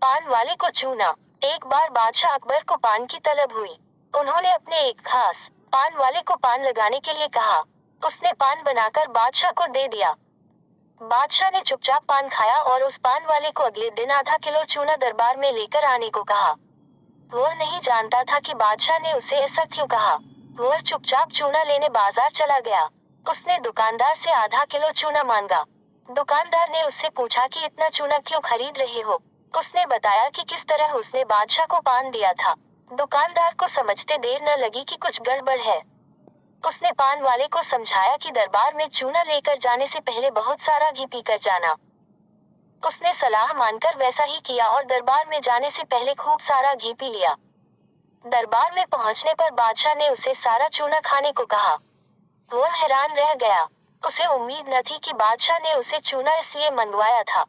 पान वाले को चूना। एक बार बादशाह अकबर को पान की तलब हुई। उन्होंने अपने एक खास पान वाले को पान लगाने के लिए कहा। उसने पान बनाकर बादशाह को दे दिया। बादशाह ने चुपचाप पान खाया और उस पान वाले को अगले दिन आधा किलो चूना दरबार में लेकर आने को कहा। वह नहीं जानता था कि बादशाह ने उसे ऐसा क्यों कहा। वह चुपचाप चूना लेने बाजार चला गया। उसने दुकानदार से आधा किलो चूना मांगा। दुकानदार ने उससे पूछा कि इतना चूना क्यों खरीद रहे हो। उसने बताया कि किस तरह उसने बादशाह को पान दिया था। दुकानदार को समझते देर न लगी कि कुछ गड़बड़ है। उसने पान वाले को समझाया कि दरबार में चूना लेकर जाने से पहले बहुत सारा घी पीकर जाना। उसने सलाह मानकर वैसा ही किया और दरबार में जाने से पहले खूब सारा घी पी लिया। दरबार में पहुंचने पर बादशाह ने उसे सारा चूना खाने को कहा। वह हैरान रह गया। उसे उम्मीद न थी कि बादशाह ने उसे चूना इसलिए मंगवाया था,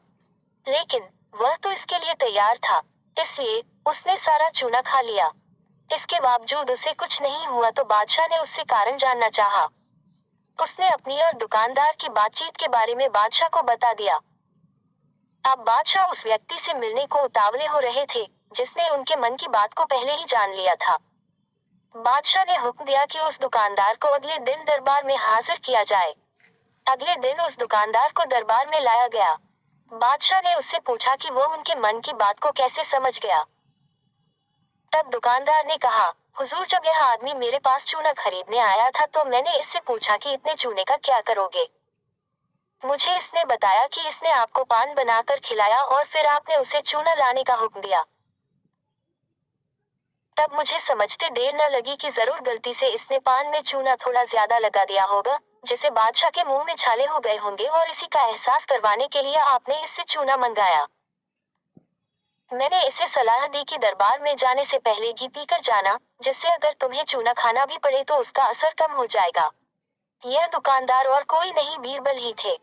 लेकिन वह तो इसके लिए तैयार था, इसलिए उसने सारा चूना खा लिया। इसके बावजूद उसे कुछ नहीं हुआ तो बादशाह ने उससे कारण जानना चाहा। उसने अपनी और दुकानदार की बातचीत के बारे में बादशाह को बता दिया। अब बादशाह उस व्यक्ति से मिलने को उतावले हो रहे थे, जिसने उनके मन की बात को पहले ही जान लिया था। बादशाह ने हुक्म दिया कि उस दुकानदार को अगले दिन दरबार में हाजिर किया जाए। अगले दिन उस दुकानदार को दरबार में लाया गया। बादशाह ने उससे पूछा कि वो उनके मन की बात को कैसे समझ गया। तब दुकानदार ने कहा, हुजूर, जब यह आदमी मेरे पास चूना खरीदने आया था तो मैंने इससे पूछा कि इतने चूने का क्या करोगे। मुझे इसने बताया कि इसने आपको पान बनाकर खिलाया और फिर आपने उसे चूना लाने का हुक्म दिया। तब मुझे समझते देर न लगी कि जरूर गलती से इसने पान में चूना थोड़ा ज्यादा लगा दिया होगा, जिसे बादशाह के मुंह में छाले हो गए होंगे और इसी का एहसास करवाने के लिए आपने इससे चूना मंगाया। मैंने इसे सलाह दी कि दरबार में जाने से पहले घी पीकर जाना, जिससे अगर तुम्हें चूना खाना भी पड़े तो उसका असर कम हो जाएगा। यह दुकानदार और कोई नहीं बीरबल ही थे।